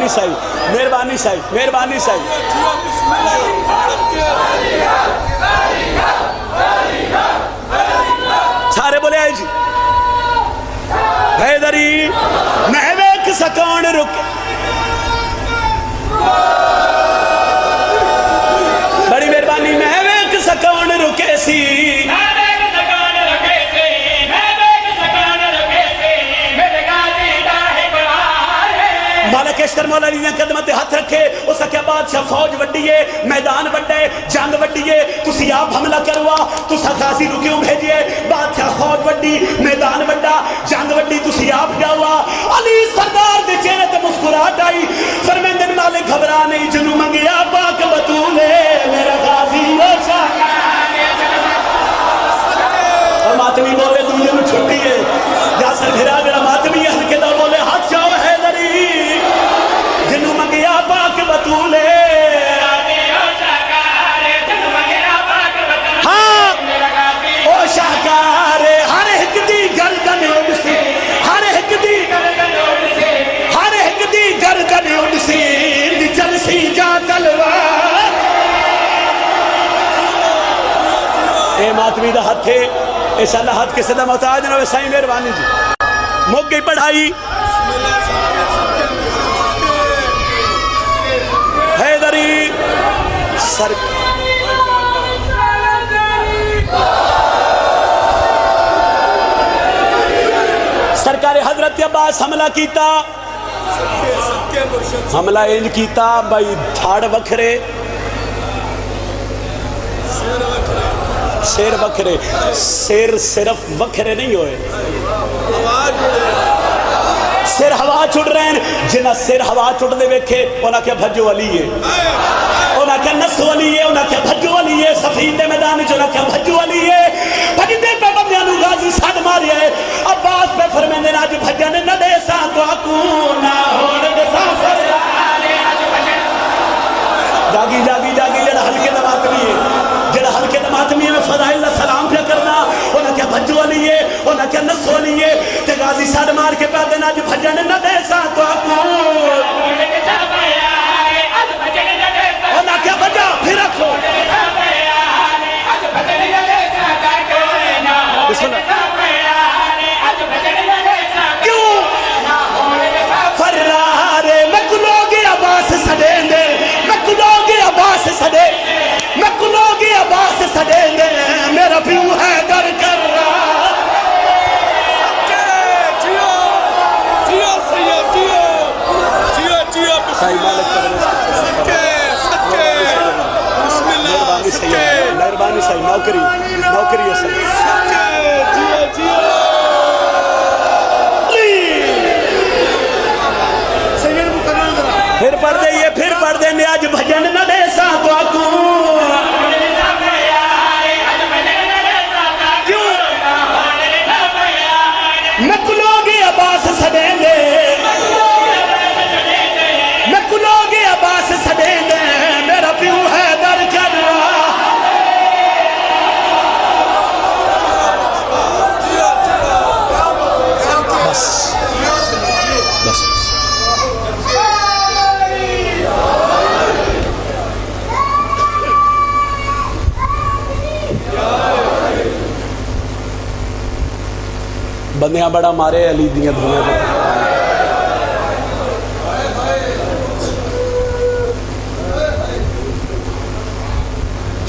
مہربانی صحیح، مہربانی صحیح، مہربانی صحیح. سارے بولے آئے جی حیدری محویک سکون رکے. بڑی مہربانی. محویک سکون رکے سی مالک اشتر مولا علی نے قدمت ہاتھ رکھے. اس کیا بادشاہ فوج وڈیے، میدان وڈے، جنگ وڈیے، تسی آپ حملہ کروا، تسا غازی رکیوں بھیجئے. بادشاہ فوج وڈی، میدان وڈا، جنگ وڈی، تسی آپ جاوا. علی سردار دے چہرے تے مسکراہٹ آئی. فرمیندے مالک گھبرا نہیں، جنوں منگیا پاک بطولے میرا غازی وہ شاہکار. اور ماتمی بولے دنیا میں چھٹی ہے یا سر گھرا میرا ماتمی ہلکے دا بولے ہاتھ جاؤ حیدری جنوں منگیا پاک بطولے. ہاں او شاہکار ہر ایک دی گردن اڑ سی، ہر ایک دی ہر ایک دی گردن اڑ سی دی چل سی جا تلوار. اے ماتمی دا ہاتھ ہے اس اللہ ہاتھ کسے دا محتاج نہ ہوئے. سائیں مہربانی جی مک گئی پڑھائی. حیدری سرکار حضرت عباس حملہ کیتا. حملہ انج کیتا بھائی دھاڑ وکھرے سیر وکھرے. سیر صرف وکھرے نہیں ہوئے، سر ہوا چھڑ رہے ہیں. جنہ سر ہوا چھڑ دے ویکھے انہاں کیا بھجو علی ہے، انہاں کیا نسو علی ہے، انہاں کیا بھجو علی ہے. سفید میدان جو انہاں کیا بھجو علی ہے. بھجدے پہ بندیاں نو غازی ساتھ ماری ہے. عباس پہ فرمیندے نا جو بھجن نہ دے سا تو اکون نہ ہوڑ دے سا سر جاگی جاگی جاگی. جڑا ہلکے دماتمی ہے، جڑا ہلکے دماتمی ہے میں فضائل اللہ سلام پہ کرنا. انہاں کیا بھجو علی ہے، انہاں کیا نسو علی ہے. تے غازی ساتھ مار کے پہ دینا جو بھجن نہ دے سا تو اکون انہاں کیا بجا پھر رکھو. بسم اللہ. کیوں فرارے میں کلوگی عباس سڑیں دے، میں کلوگی عباس سڑیں، میں کلوگی عباس سڑیں دے. میرا پیو ہے در کر رہا. مہربانی صحیح نوکری نوکری ہے پھر پڑھ دئیے پھر پڑھ دیں. آج بھجن نہ دے سا تو اکون میں کلوگی عباس سڑیں گے، میں کلوگی عباس سڑیں گے. میرا پیو ہے در کر رہا. بس بس بندیاں بڑا مارے علی دیاں دنیا کو.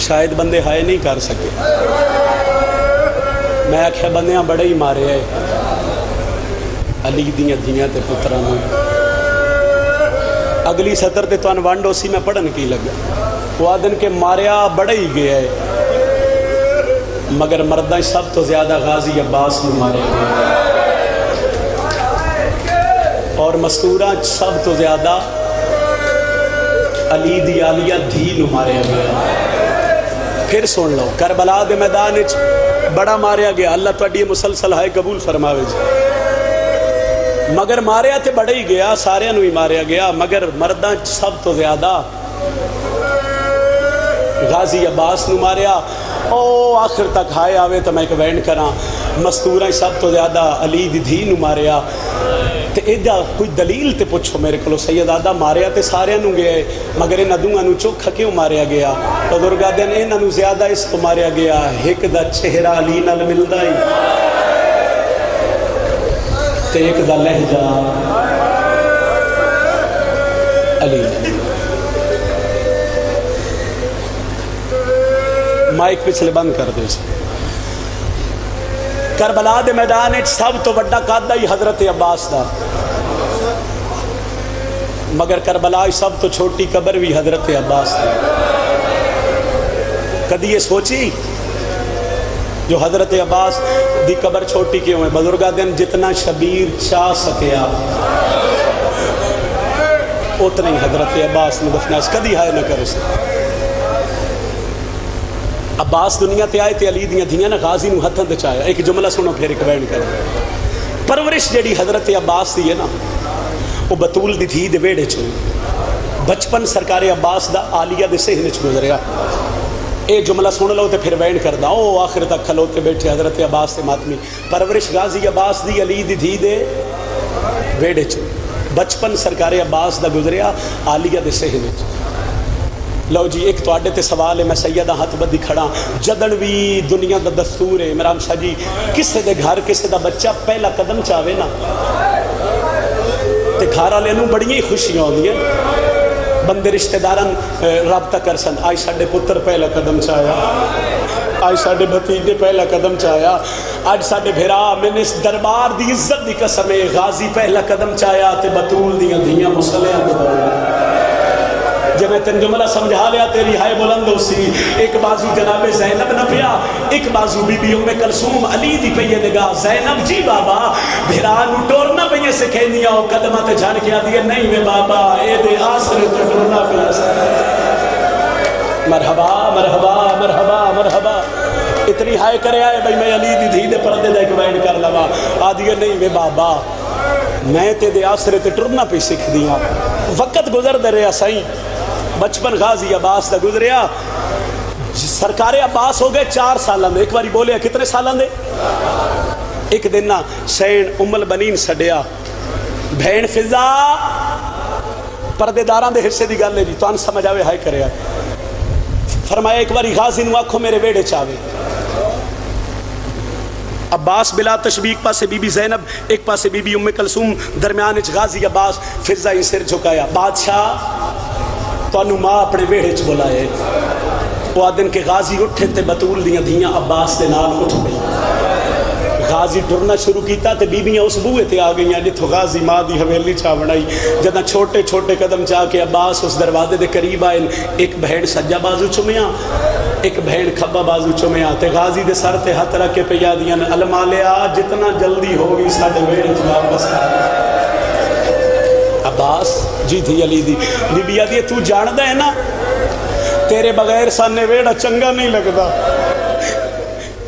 شاید بندے ہائے نہیں کر سکے. میں آکھیا بندیاں بڑے ہی مارے ہے علی دیاں دیاں تے پترانوں. اگلی سطر تے تو انوانڈو سی میں پڑھن کی لگا. وہ آدن کے ماریا بڑے ہی گیا ہے مگر مردہ سب تو زیادہ غازی عباس نے مارے گئے اور مستورہ سب تو زیادہ علی دی آلیہ دھی نو مارے گئے. پھر سن لو کربلا دے میدان بڑا ماریا گیا. اللہ تواڈی مسلسل ہائے قبول فرماوے جی. مگر ماریا تے بڑا ہی گیا، سارے نو ہی ماریا گیا مگر مردہ سب تو زیادہ غازی عباس نو ماریا، او آخر تک ہائے آوے تو میں ایک وینڈ کراں، مستورہ سب تو زیادہ علی دی دھی نو ماریا۔ تے ایڈا کوئی دلیل تے پوچھو میرے کو، سید آدھا ماریا تے سارے نو گیا ہے، مگر انہاں دوہاں نو چوکھا کیوں ماریا گیا؟ بزرگاں دے انہاں نو زیادہ اس کو ماریا گیا، ایک دا چہرہ علی نال ملدا ہی تے ایک دا لہجہ علی۔ مائک پچھلے بند کر دو۔ کربلا دے میدان سب تو بڑا قادہ ہی حضرت عباس دا، مگر کربلا سب تو چھوٹی قبر بھی حضرت عباس دا۔ کدی یہ سوچی جو حضرت عباس دی قبر چھوٹی کیوں ہے؟ بزرگاں دن جتنا شبیر چاہ سکیا اتنا ہی حضرت عباس نے دفنا، کدی ہائے نہ کرو سے۔ عباس دنیا تے آئے تے علی دیاں دھیاں نا غازی نو ہتھاں تے چایا۔ ایک جملہ سنو پھر ایک بیان کرو۔ پرورش جڑی حضرت عباس دی ہے نا، وہ بطول دی دھی دے ویڑے چ، بچپن سرکار عباس دا عالیہ دے صحن وچ گزریا۔ ایک جملہ سن لو تے پھر بیان کردا، او آخر تک کھلوتے بیٹھے حضرت عباس تے ماتمی۔ پرورش غازی عباس دی علی دی دھی دے ویڑے چ، بچپن سرکار عباس دا گزریا عالیہ دے صحن وچ۔ لو جی ایک تو آڈے تے سوال ہے، میں سیدہ ہاتھ بدی کھڑا، جدن بھی دنیا دا دستور ہے عمران شاہ جی، کسے دے گھر کسے دا بچہ پہلا قدم چاہوے نا تے گھر والے نوں بڑی ہی خوشیاں ہوندی ہیں، بندے رشتہ دارن رابطہ کر سن، آج ساڈے پتر پہلا قدم چاہیا، آج ساڈے بھتیجے پہلا قدم چاہیا، آج ساڈے بھرا میں نے اس دربار دی عزت دی قسم ہے غازی پہلا قدم چاہیا تے بطول دیاں دھیاں مسلیاں تے دوڑ۔ جب میں تین جملہ سمجھا لیا تیری ہائے بلند ہو سی، ایک بازو جناب زینب نہ پیا، ایک بازو بی بی ام کلثوم علی دی پئی نگاہ، زینب جی بابا بھرا نو ٹورنا پئی سکھیندیاں، او قدماں تے جھان کے آدھی نہیں وے بابا اے دے آسرے تے ٹورنا پیا۔ مرحبا مرحبا مرحبا مرحبا، اتنی ہائے کرے آئے بھئی میں علی دی دھی دے پردے دے ایک وائن کر لوا، آدھی نہیں وے بابا میں تے دے آسرے تے ٹورنا پئی سکھ دیاں۔ وقت گزر دے رہا سائیں، بچپن غازی عباس دا گزریا، سرکار عباس ہو گئے 4 سالاں دے۔ ایک باری بولے کتنے سالاں دے؟ ایک دن نا سین ام البنین سڈیا، بہن فضا پردے داراں دے حصے دی گل ہے جی، تو ان سمجھ آوے ہائے کرے آئے۔ فرمایا ایک باری غازی نو آکھو میرے بیڑے چاوے۔ عباس بلا تشبیق پاسے بی بی زینب، ایک پاسے بی بی ام کلثوم، درمیان اچ غازی عباس، فضا ہی سر جھکایا، بادشاہ تو انو ماں اپنے بیڑے چ بلائے۔ وہ آدن کے غازی اٹھے تے بطول دیاں دھیاں عباس دے نال اٹھ گئی۔ غازی ٹرنا شروع کیتا تے بیبیاں اس بوئے تے آ گئیاں جتھوں غازی ماں دی حویلی چا بنائی۔ جداں چھوٹے چھوٹے قدم چا کے عباس اس دروازے دے قریب آئے، ایک بہن سجا بازو چومیاں، ایک بہن کھبا بازو چومیاں، تے غازی دے سر تے ہاتھ رکھ کے پیا دیاں، المالیا جتنا جلدی ہوگی ساڈے بیڑے چ واپس آ۔ عباس جی تھی علی دی بی بی آدھی تو جاندہ ہے نا تیرے بغیر سانے ویڑا چنگا نہیں لگدا،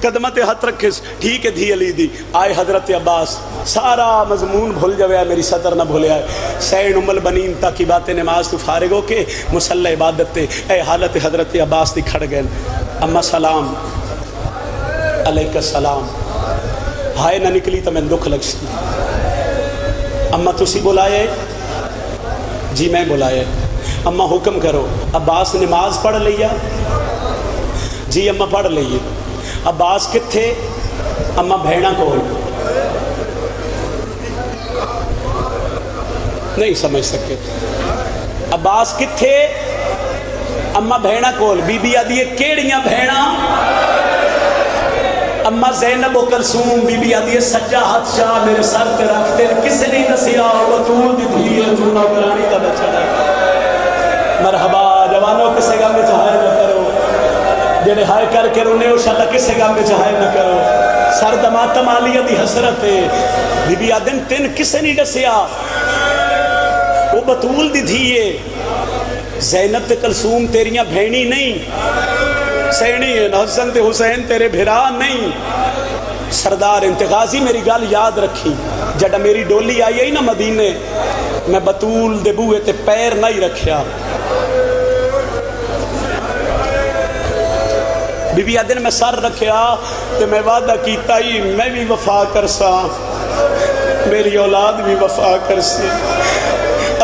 قدمت ہاتھ رکھے ٹھیک ہے دھی علی دی۔ آئے حضرت عباس، سارا مضمون بھول جاوے میری سطر نہ بھولے آئے، سین ام البنین تاکی باتیں نماز تو فارغ ہو کے مسلح عبادت تے اے حالت حضرت عباس دی کھڑ گئے۔ اما سلام علیکہ السلام، ہائے نہ نکلی تو میں دکھ لگ سی۔ اما تسی بلائے؟ جی میں بلائے۔ اما حکم کرو۔ عباس نماز پڑھ لیا؟ جی اما پڑھ لئیے۔ عباس کتھے؟ اما بھیڑا کول؟ نہیں سمجھ سکے۔ عباس کتھے؟ اما بھیڑا کول۔ بی بی آدھی کیڑیاں بھیڑا؟ اما زینب و کلثوم بی بی آدھی سجا ہاتھ شاہ میرے سر تے رکھتے کسے نہیں دسیا بطول دی دھی ہے تو نوکرانی کا بچہ ہے۔ مرحبا جوانوں کسے گا میں چاہے نہ کرو، جنہیں ہائے کر کے رونے ہو شاء اللہ کسے گا میں چاہے نہ کرو۔ سر دماتم آلیہ دی حسرت ہے، بی بی آدن تین کسے نہیں دسیا وہ بطول دی دھی ہے۔ زینب تے کلثوم تیریاں بھینی نہیں، سینی ہے حسن تے حسین تیرے بھرا نہیں۔ سردار انتغازی میری گال یاد رکھی، جڑا میری ڈولی آئی ہے نا مدینے میں بطول دے بوئے تے پیر نہیں رکھیا، بی بی آدن میں سر رکھیا تے میں وعدہ کیتا ہی میں بھی وفا کرسا میری اولاد بھی وفا کرسی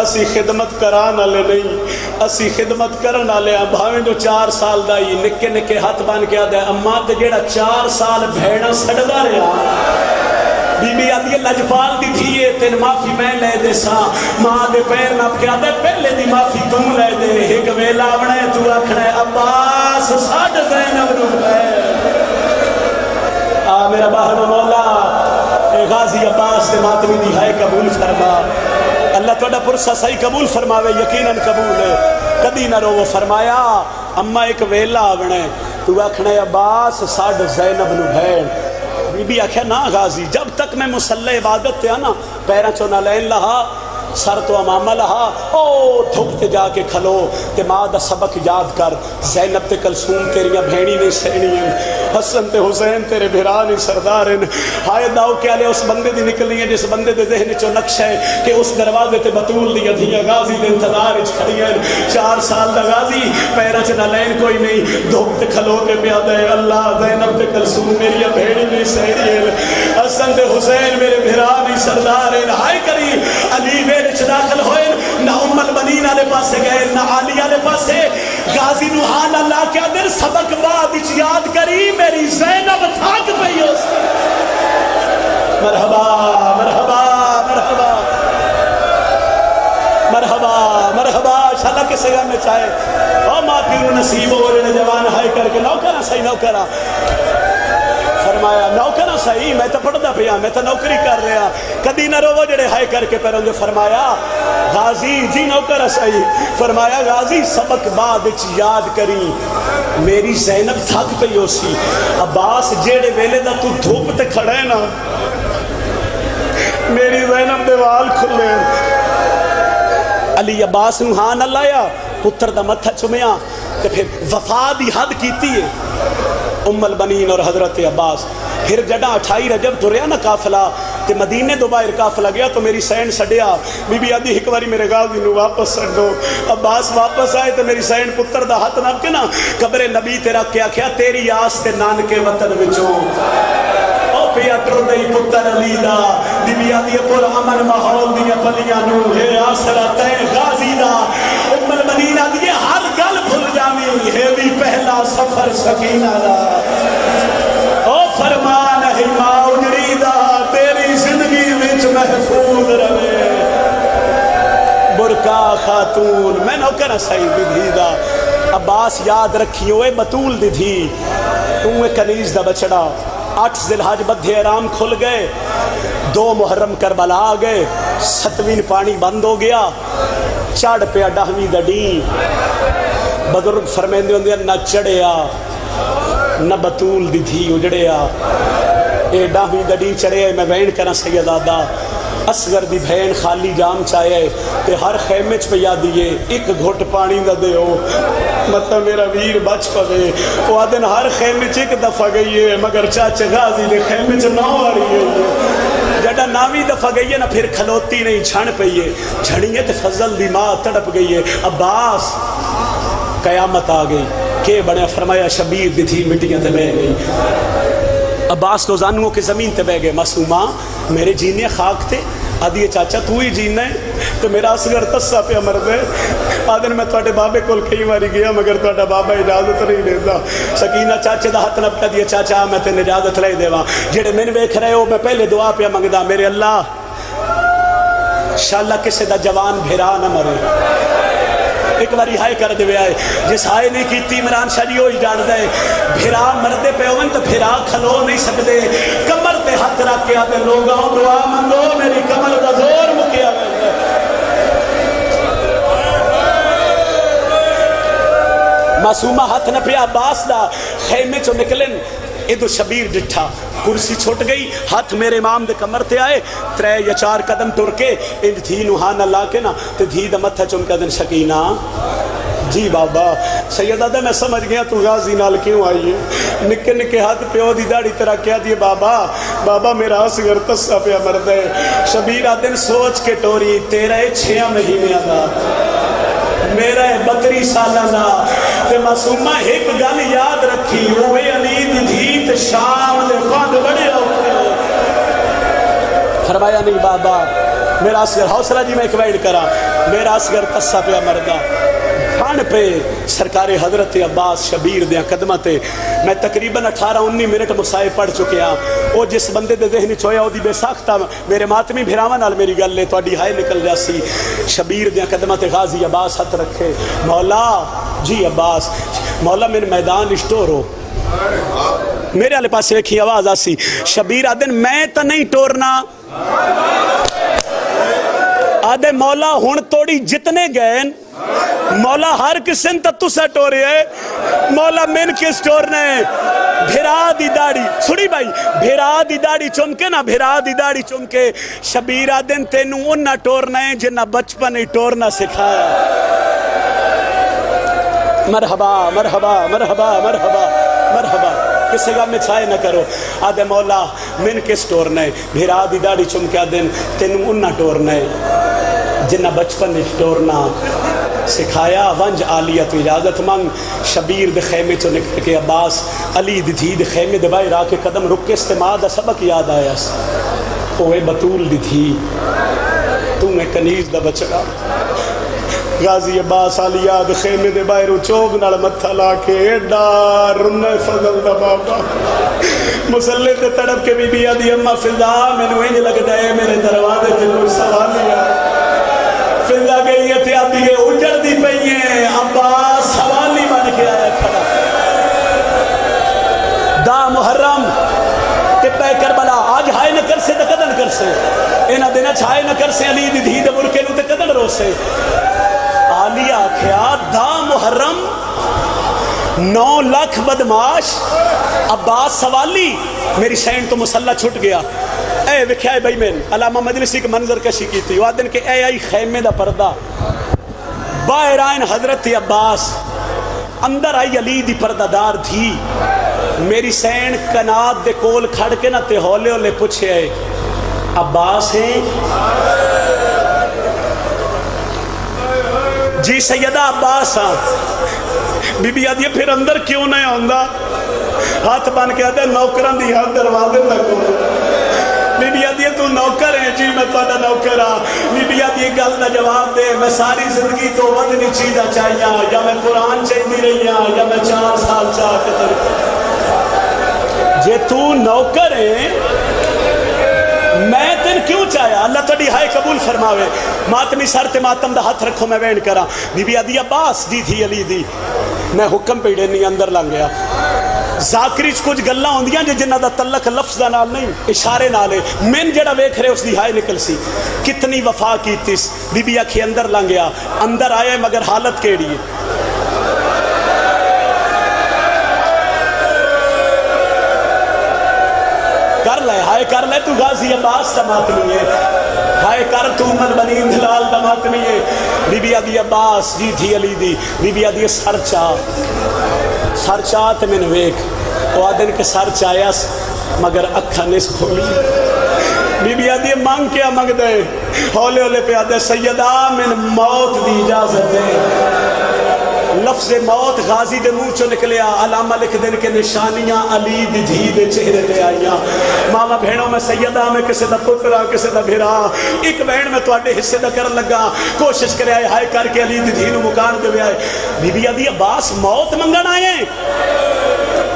اسی خدمت کران والے نہیں اسی خدمت کرن والے ہاں بھاویں جو 4 سال دا ہی نکے نکے ہاتھ بن کے آدھا اماں تے جیڑا 4 سال بھیڑا سڑدا رہا بی بی آدھی ہے لجپال دی دھیے تین معافی میں لے دے سا ماں دے پیر نپ کے آدھے پہلے دی معافی تم لے دے ایک ویلا بنے تو آکھنے عباس ساڑھ زینب نو ہے میرا باہر مولا اے غازی عباس دے ماتمی دی ہائے قبول فرما اللہ توڑا پرسا صحیح قبول فرماوے یقیناً قبول ہے کدی نہ رو وہ فرمایا اما ایک ویلا بنے تو آکھنے عباس ساڑھ زینب نو ہے بی بی آکھیا نا غازی جب تک میں مسلح عبادت تے آنا پیرا چونا لین لہا سر تو امامہ لہا او دھکتے جا کے کھلو تے ماں دا سبق یاد کر زینب تے کلثوم تیریاں بھینی نہیں سینی ہیں حسن تے حسین تیرے بھرا نہیں سردار ہیں ہائے داؤ کیا لے اس بندے دی نکلنی ہے جس بندے دے ذہن چو نقش ہے کہ اس دروازے تے بطول دیا دھیاں غازی دے انتظار اچ کھڑی ہیں 4 سال دا غازی پیرا چنا لین کوئی نہیں دھکتے کھلو کے پیا دے اللہ زینب تے کلثوم میریاں بھینی نہیں سینی ہیں حسن تے حسین میرے بھرا نہیں سردار ہیں ہائے کری علی ویل داخل ہوئے نہ ام البنین آلے پاسے گئے نہ عالی آلے پاسے غازی نوحان اللہ کیا در سبق بعد اچ یاد کری میری زینب تھاک پئی اس مرحبا مرحبا مرحبا مرحبا مرحبا انشاءاللہ کسے گا میں چاہے او ماں پیرو نصیب ہو رہے جوان ہائی کر کے نوکرہ صحیح نوکرہ فرمایا نوکرہ صحیح میں تو پڑھتا پیا میں تو نوکری کر رہا کدی نہ رو وہ جڑے ہائے کر کے پیروں جو فرمایا غازی جی نوکرہ صحیح فرمایا غازی سبق بعد اچ یاد کری میری زینب تھک پئی ہو سی عباس جیڑے ویلے دا تو دھوپ تے کھڑے نا میری زینب دے وال کھلے علی عباس نوحان اللہ یا پتر دا متھا چمیا کہ پھر وفا دی حد کیتی ہے ام البنین اور حضرت عباس پھر جڑا 28 رجب تو رہا نا قافلہ تے مدینے دو باہر قافلہ گیا تو میری سین سڑیا بی بی آدھی ایک باری میرے غازی نو واپس سڑ دو عباس واپس آئے تو میری سین پتر دا ہاتھ نہ کے نا قبر نبی تیرا کیا کیا تیری آس تے نان کے وطن وچوں او پیا ٹر دئی پتر علی دا بی بی آدھی پر امن ماحول دیا پلیاں نو ہے آسرا تے غازی دا ام البنین آدھی ہر گل بھول جاویں ہے بھی پہلا سفر سکینہ دا او فرمان ہے ماں اجڑی دا تیری زندگی وچ محفوظ رہے برکا خاتون میں نوکرہ صحیح دی دھی دا عباس یاد رکھی ہوئے بطول دی دھی تمہیں کنیز دا بچڑا 8 ذی الحج بدھے احرام کھل گئے 2 محرم کربلا آ گئے 7ویں پانی بند ہو گیا چڑھ پیا 10ویں دڑی بزرگ فرمیندے ہوندے نہ چڑھیا نہ بطول دی تھی اجڑیا اے 10ویں دڑی چڑھے میں وین کرا سیدادہ اصغر دی بہن خالی جام چاہے تے ہر خیمے چ پیا دیئے ایک گھٹ پانی دا دے ہو مطلب میرا ویر بچ پوے وہ آدن ہر خیمے چ ایک دفعہ گئی ہے مگر چاچے غازی دے خیمے چ 9 آ رہی ہے جڑا 9ویں دفعہ گئی ہے نا پھر کھلوتی نہیں چھن پئیے جھڑیے تے فضل دی ماں تڑپ گئی ہے عباس قیامت آ گئی کہ بڑے فرمایا شبیر دی تھی مٹیاں تے بہ گئی عباس کو زانوں کے زمین تے بہ گئے معصومہ میرے جینے خاک تھے آدھی چاچا تو ہی جینا ہے تو میرا اصغر تسا پہ مرد ہے آدھن میں توڑے بابے کول کئی ماری گیا مگر توڑا بابا اجازت نہیں دیتا سکینہ چاچے دا ہاتھ نب کر دیا چاچا میں تین اجازت لے دے جڑے میں ویکھ رہے ہو میں پہلے دعا پہ منگدا میرے اللہ انشاءاللہ کسے دا جوان بھرا نہ مرے ایک باری ہائے کر دے آئے جس ہائے نہیں کیتی عمران شاہ جی ہوئی جان دے بھرا مردے پہ ہوئن تو بھرا کھلو نہیں سکتے کمر تے ہاتھ رکھ کے آتے لوگ آؤ دعا منگو میری کمر کا زور مکیا ہے معصومہ ہاتھ نہ پیا عباس دا خیمے چو نکلن ادو شبیر ڈٹھا کرسی چھوٹ گئی ہاتھ میرے امام دے کمر تے آئے 3 یا 4 قدم ٹر کے انج دھی نوحان اللہ کے نا تے دھی دا متھا چم کے دن شکینہ جی بابا سیدہ میں سمجھ گیا تو غازی نال کیوں آئی ہے نکے نکے ہاتھ پیو دی داڑی تیرا کیا دیے بابا بابا میرا اصغر تسا پیا مرد ہے شبیر آدن سوچ کے ٹوری تیرا 6 مہینے آدھا میرا 32 سالہ نا تے معصومہ ایک گل یاد رکھی ہوئے فرمایا نہیں بابا میرا اصغر حوصلہ جی میں ایک وائڈ کرا میرا اصغر تسا پیا مردہ کھان پہ سرکار حضرت عباس شبیر دیاں قدمہ تے میں تقریباً 18-19 منٹ مسائے پڑھ چکے ہاں وہ جس بندے دے ذہنی چویا وہ دی بے ساختہ میرے ماتمی بھراواں نال میری گل لے تو اڈی ہائے نکل جاسی شبیر دیاں قدمہ تے غازی عباس ہاتھ رکھے مولا جی عباس مولا میرے میدان اشتور ہو میرے والے پاس ویکھی آواز آسی شبیر آدن میں تا نہیں ٹورنا آدھے مولا ہون توڑی جتنے گئے مولا ہر قسم تا تسا ٹورے ہے مولا من کس ٹورنے بھرا دی داڑی سڑی بھائی بھرا دی داڑی چمکے نا بھرا دی داڑی چمکے شبیر آدن تینوں انہا ٹورنا ہے جنہ بچپن ہی ٹورنا سکھایا مرحبا مرحبا مرحبا مرحبا مرحبا کسی گا میں چھائے نہ کرو آدھے مولا من کس ٹورنے بھرا دی داڑی چمکے آدن تینوں انہا ٹورنے جنہ بچپن ہی ٹورنا سکھایا ونج آلیت اجازت منگ شبیر دے خیمے چو نکل کے عباس علی دی دھی دے خیمے دے بائی راہ کے قدم رک کے استماع دا سبق یاد آیا اوے بطول دی دھی تو میں کنیز دا بچڑا غازی عباس آلیہ دے خیمے دے بائی رو چوگ نال متھا لا کے ایڈا رنہ فضل دا بابا مسلح تے تڑپ کے بی بی آدھی اممہ فضا میں نویں لگ دائے میرے دروازے تے کوئی سوال لیا فضا گئی ہے آدھی ہے اجڑ دی پئی ہیں عباس حوالی بن کے آیا کھڑا دا محرم تپہ کربلا آج ہائے نہ کر سے تا قدن کر سے اینا دینا چھائے نہ کر سے علی دی دھی دا ملکے نو تے قدن رو سے آلیہ کیا دا محرم 9 لاکھ بدماش عباس سوالی میری سینڈ تو مسلح چھٹ گیا اے وکھائے بھائی میں علامہ مجلسی کے منظر کشی کی تھی وہ دن کہ اے آئی خیمے دا پردہ باہر آئین حضرت عباس اندر آئی علی دی پردہ دار تھی میری سین کنات دے کول کھڑ کے نہ تے ہولے ہولے پوچھے عباس ہیں جی سیدہ عباس ہاں بی بی آدھی پھر اندر کیوں نہیں ہوندہ ہاتھ بان کے آدھے نوکران دی ہاتھ دروازے تک ہو بی بی آدھی تو نوکر ہیں جی میں تو آدھا نوکر ہاں بی بی آدھی گل نہ جواب دے میں ساری زندگی تو ودنی چیزہ چاہیے یا میں قرآن چاہیے رہی ہاں یا میں 4 سال چاہ کے جے تو نوکر ہیں میں تن کیوں چاہیا اللہ تڑی ہائے قبول فرماوے ماتمی سر تے ماتم دا ہاتھ رکھو میں وین کرا بی بی آدھی عباس دی تھی علی دی میں حکم پیڑے نہیں اندر لنگ گیا ذاکریچ کچھ گلہ ہوں دیاں جنہ دا تلق لفظ دا نال نہیں اشارے نالے من جڑا ویکھ رہے اس دی ہائے نکل سی کتنی وفا کی تیس بی بی آکھی اندر لنگ گیا اندر آئے مگر حالت کیڑی ہے کر لے ہائے کر لے تو غازی عباس دا ماتمی ہے ہائے کر تو من بنی دلال دا ماتمی ہے بی بی آدھی عباس جی تھی علی دی بی بی آدھی سر چاہ تے میں نے ویک وہ آدھن کے سر چاہیا مگر اکھا نس کھولی بی بی آدھی مانگ کیا مانگ دے ہولے ہولے پہ آدھے سیدہ من موت دی اجازت دے لفظ موت غازی دے منہ چو نکلیا علامہ لکھ دن کے نشانیاں علی دی دھی دے چہرے دے آئیاں ماما بہنوں میں سیدہ میں کسے دا پترا کسے دا بھیرا ایک بہن میں تو آٹے حصے دا کرن لگا کوشش کرے آئے ہائے کر کے علی دی دھی نو مکان دے آئے بی بی آدھی عباس موت منگن آئے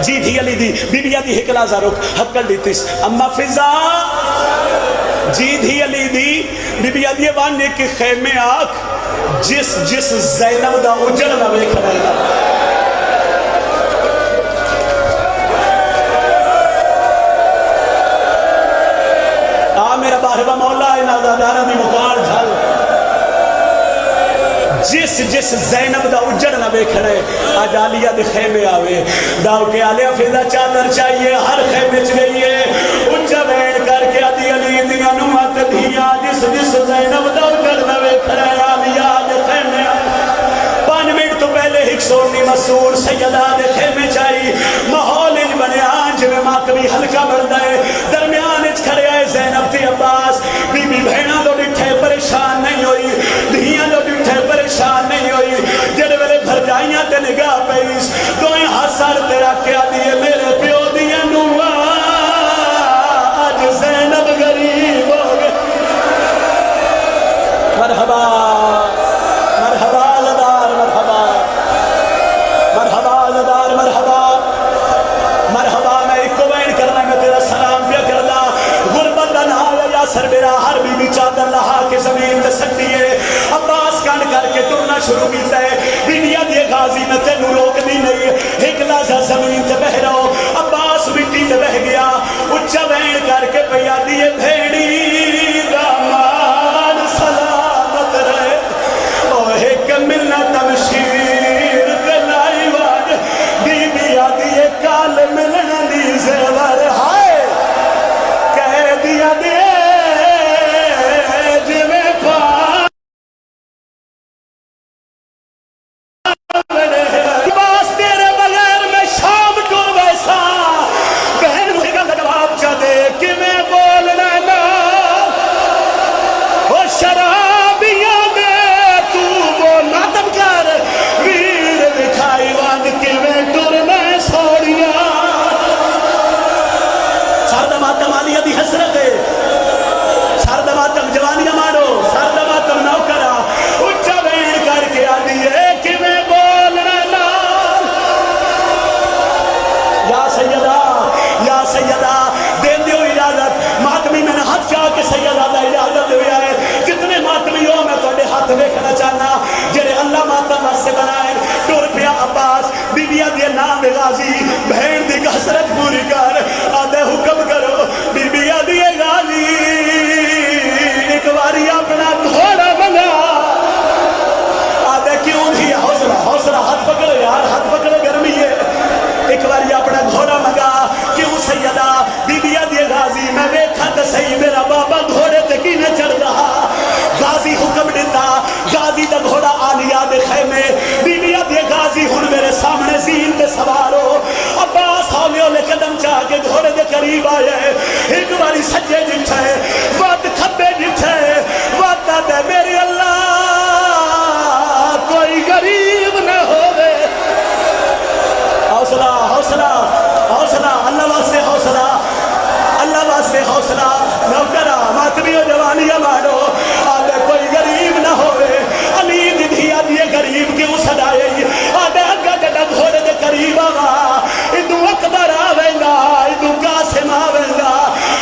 جی دھی علی دی بی بی آدھی ہکلا زارک حقل دیتیس اما فضا جی دھی علی دی بی بی آدھی وان ایک خیمے آکھ جس زینب دا اجڑ نہ ویکھ رہے گا میرا باہبہ مولا انہا دارہ بھی مکار جھل جس زینب دا اجڑ نہ ویکھ رہے آج آلیہ دے خیمے آوے داو کے آلیہ فضا چادر چاہیے ہر خیمے چ گئی ہے اجڑ بیٹھ کر کے آدھی علی دیا نمت دیا جس زینب دا اجڑ نہ ویکھ رہے آلیہ دے خیمے آوے 5 منٹ تو پہلے ایک سونی مسور سیدہ دے خیمے چاہی ماحول انج بنے آج میں ماتمی ہلکا بڑھتا ہے درمیان اچ کھڑے آئے زینب تی عباس بی بی بہنہ دو ڈٹھے پریشان نہیں ہوئی دھیاں دو ڈٹھے پریشان نہیں ہوئی جڑے ویلے بھر جائیاں تے نگاہ پیس دوئیں حسر تیرا کیا دیئے میرے پیو دیئے نوا آج زینب غریب ہو گئے قریب آیا ہے ایک باری سجے جٹھا ہے وقت کھبے جٹھا ہے وقت آتا ہے میرے اللہ کوئی غریب نہ ہوئے حوصلہ حوصلہ حوصلہ اللہ واسطے حوصلہ اللہ واسطے حوصلہ نوکرہ ماتمی و جوانیہ مانو آدھے کوئی غریب نہ ہوئے علی دھی آدھے غریب کیوں صدائے آدھے اگا جڑا گھوڑے دے قریب آگا ادو اکبر آوینگا ادو قاسم آوینگا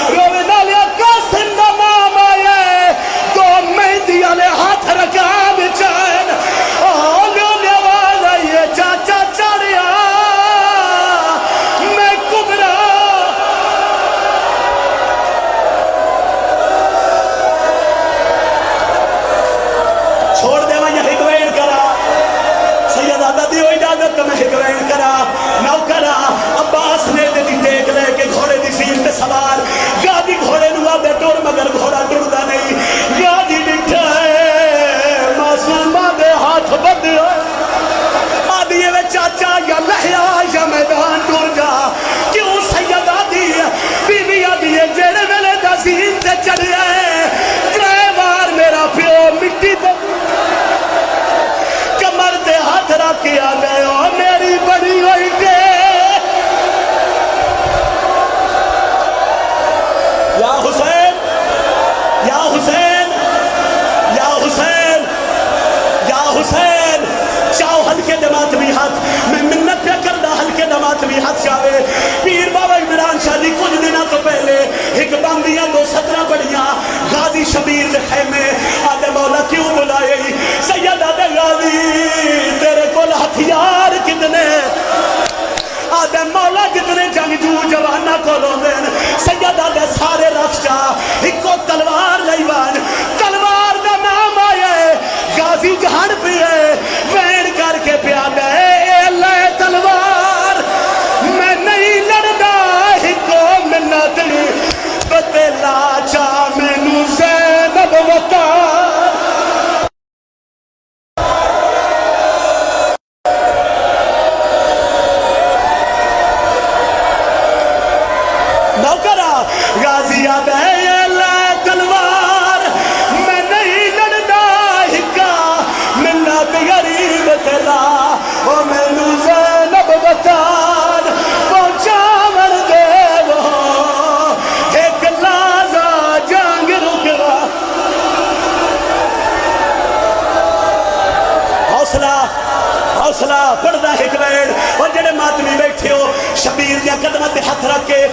روے نالیا قاسم دا مام آئے تو مہندی آلے ہاتھ رکھا بچائن آلیوں نے آواز آئیے چاچا چاڑیا میں کبرا چھوڑ دے میں یہ حکوین کرا سیدہ دادی ہوئی اجازت تو میں حکوین کرا نوکرا عباس نے دی ٹیک لے کے گھوڑے دی سیل تے سوار گادی گھوڑے نوا دے ٹور مگر گھوڑا ٹردا نہیں گادی بٹھا ہے معصومہ دے ہاتھ بندے آدھیے وے چاچا یا لہیا یا میدان ٹور جا کیوں سیدہ دی بی بی آدھیے جیڑے ملے دا سین سے چڑھ آئے ڈرائیوار میرا پیو مٹی دے کمر تے ہاتھ رکھ کے آ گئے ہو میری بڑی ہوئی دے یا حسین یا حسین یا حسین یا حسین چاہو ہلکے دمات بھی ہاتھ میں منت پہ کردہ ہلکے دمات بھی ہاتھ چاہے پیر بابا عمران شادی کچھ دنوں تو پہلے ایک باندیاں دو 17 بڑیاں غازی شبیر دے خیمے آدھے مولا کیوں بلائے سید آدھے غازی تیرے کول ہتھیار کتنے آدھے مولا جتنے جنگجو جوانہ کو لوگن سید آدھے سارے رکھ جا ایک کو تلوار لیوان تلوار دا نام آئے غازی جہان پہ ہے وین کر کے پیادہ ہے اے اللہ تلوار میں نہیں لڑدا ایک کو منت بتلا چاہ میں نو زینب وطار نوکرہ غازی آدھے اے اللہ تلوار میں نہیں لڑدا ہکا منت غریب تلا او میں نو زینب وطار پہنچا من دے وہ ایک لازا جنگ رکوا حوصلہ حوصلہ پڑھدا ایک ویڑ اور جڑے ماتمی بیٹھے ہو شبیر دیا قدمت ہاتھ رکھ کے